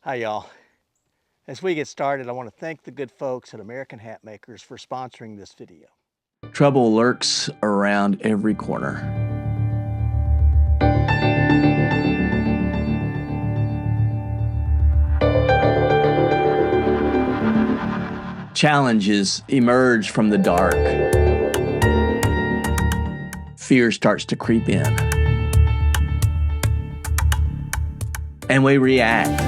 Hi y'all. As we get started, I want to thank the good folks at American Hat Makers for sponsoring this video. Trouble lurks around every corner. Challenges emerge from the dark. Fear starts to creep in. And we react.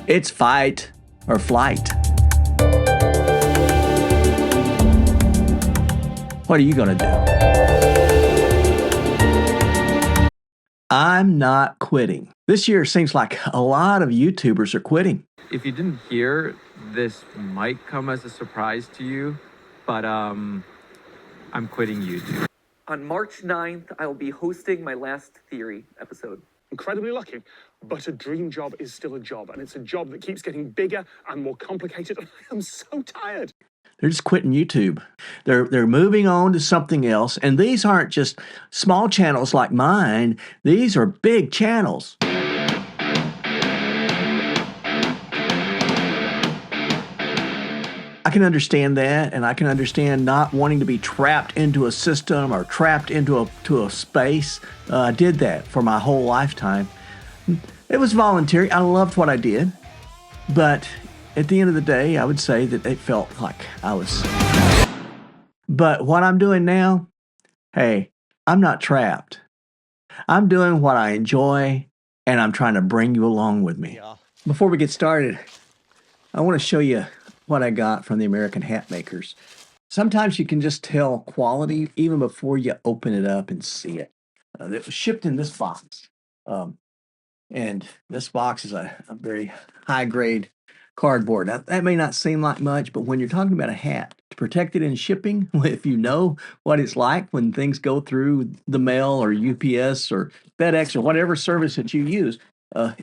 It's fight or flight. What are you going to do? I'm not quitting. This year seems like a lot of YouTubers are quitting. If you didn't hear, this might come as a surprise to you, but I'm quitting YouTube. On March 9th, I will be hosting my last Theory episode. Incredibly lucky, but a dream job is still a job, and it's a job that keeps getting bigger and more complicated, and I am so tired. They're just quitting YouTube. They're moving on to something else, and these aren't just small channels like mine. These are big channels. I can understand that, and I can understand not wanting to be trapped into a system or trapped into a space. I did that for my whole lifetime. It was voluntary. I loved what I did, but at the end of the day, I would say that it felt like I was trapped. But what I'm doing now, hey, I'm not trapped. I'm doing what I enjoy, and I'm trying to bring you along with me. Yeah. Before we get started, I want to show you what I got from the American Hat Makers. Sometimes you can just tell quality even before you open it up and see it. It was shipped in this box. And this box is a very high-grade cardboard. Now, that may not seem like much, but when you're talking about a hat, to protect it in shipping, if you know what it's like when things go through the mail or UPS or FedEx or whatever service that you use,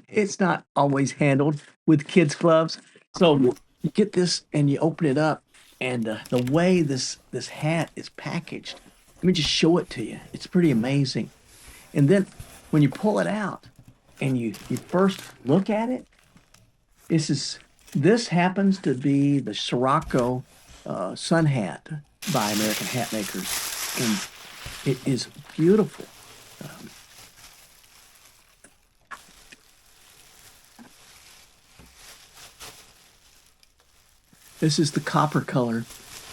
it's not always handled with kids' gloves. So you get this and you open it up, and the way this hat is packaged, let me just show it to you. It's pretty amazing. And then when you pull it out and you first look at it, this happens to be the Sirocco sun hat by American Hat Makers, and it is beautiful. This is the copper color,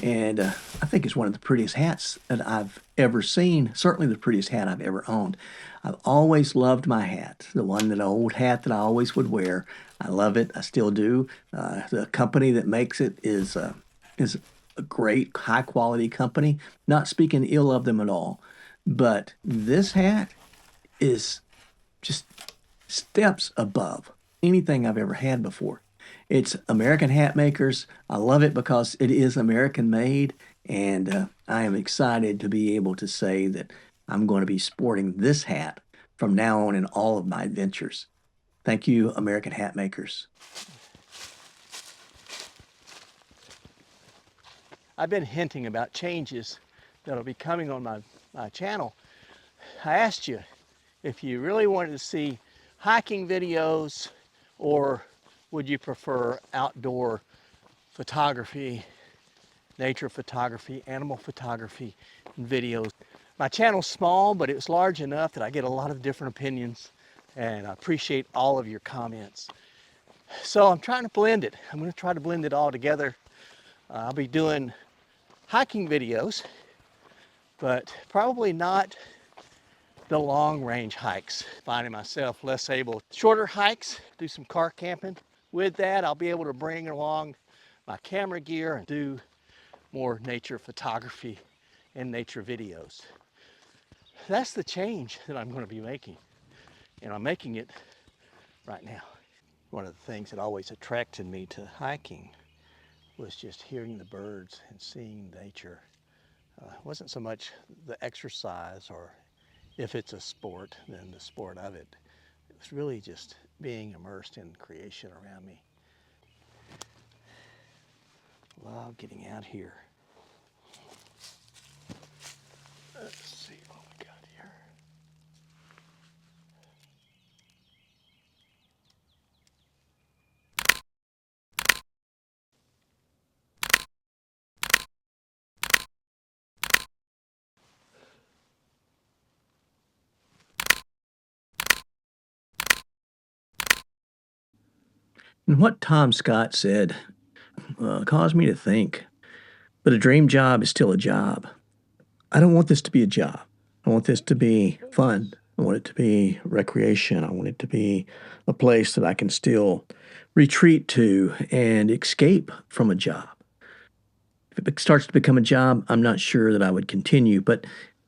and I think it's one of the prettiest hats that I've ever seen, certainly the prettiest hat I've ever owned. I've always loved my hat, the old hat that I always would wear. I love it. I still do. The company that makes it is a great, high-quality company. Not speaking ill of them at all, but this hat is just steps above anything I've ever had before. It's American Hat Makers. I love it because it is American made, and I am excited to be able to say that I'm going to be sporting this hat from now on in all of my adventures. Thank you, American Hat Makers. I've been hinting about changes that'll be coming on my channel. I asked you if you really wanted to see hiking videos, or would you prefer outdoor photography, nature photography, animal photography, and videos. My channel's small, but it's large enough that I get a lot of different opinions, and I appreciate all of your comments. So I'm trying to blend it. I'm going to try to blend it all together. I'll be doing hiking videos, but probably not the long range hikes, finding myself less able. Shorter hikes, do some car camping. With that, I'll be able to bring along my camera gear and do more nature photography and nature videos. That's the change that I'm going to be making, and I'm making it right now. One of the things that always attracted me to hiking was just hearing the birds and seeing nature. It wasn't so much the exercise, or if it's a sport, then the sport of it. It was really just being immersed in creation around me. Love getting out here. Let's see what we got here. And what Tom Scott said caused me to think, but a dream job is still a job. I don't want this to be a job. I want this to be fun. I want it to be recreation. I want it to be a place that I can still retreat to and escape from a job. If it starts to become a job, I'm not sure that I would continue, but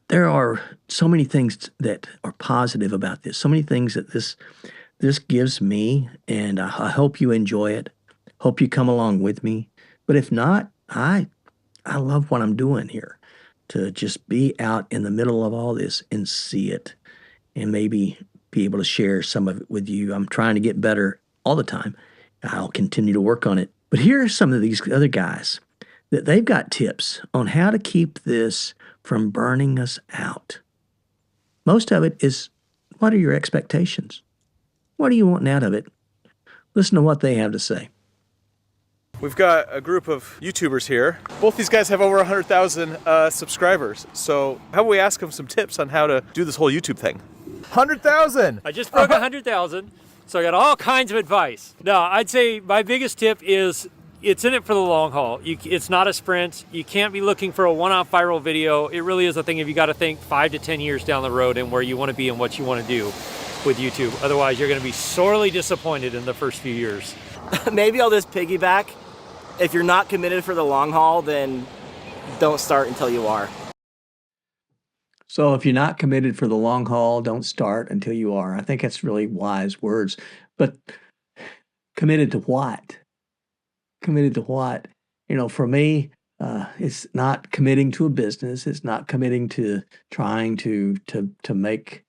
there are so many things that are positive about this, so many things that this gives me, and I hope you enjoy it. Hope you come along with me. But if not, I love what I'm doing here, to just be out in the middle of all this and see it and maybe be able to share some of it with you. I'm trying to get better all the time. I'll continue to work on it. But here are some of these other guys that they've got tips on how to keep this from burning us out. Most of it is, what are your expectations? What are you wanting out of it? Listen to what they have to say. We've got a group of YouTubers here. Both these guys have over 100,000 subscribers. So how about we ask them some tips on how to do this whole YouTube thing? 100,000! I just broke 100,000, so I got all kinds of advice. No, I'd say my biggest tip is it's in it for the long haul. It's not a sprint. You can't be looking for a one-off viral video. It really is a thing if you got to think 5 to 10 years down the road and where you want to be and what you want to do with YouTube. Otherwise, you're going to be sorely disappointed in the first few years. Maybe I'll just piggyback. If you're not committed for the long haul, then don't start until you are. So if you're not committed for the long haul, don't start until you are. I think that's really wise words. But committed to what? Committed to what? You know, for me, it's not committing to a business. It's not committing to trying to make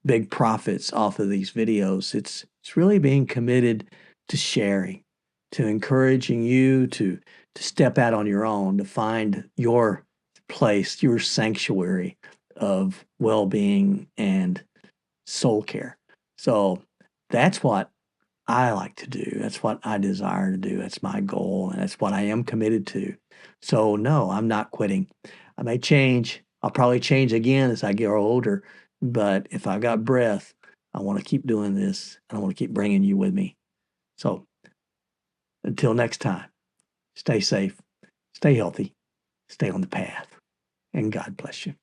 big profits off of these videos. It's really being committed to sharing, to encouraging you to step out on your own, to find your place, your sanctuary of well-being and soul care. So that's what I like to do. That's what I desire to do. That's my goal, and that's what I am committed to. So no, I'm not quitting. I may change. I'll probably change again as I get older, but if I got breath, I want to keep doing this, and I want to keep bringing you with me. So until next time, stay safe, stay healthy, stay on the path, and God bless you.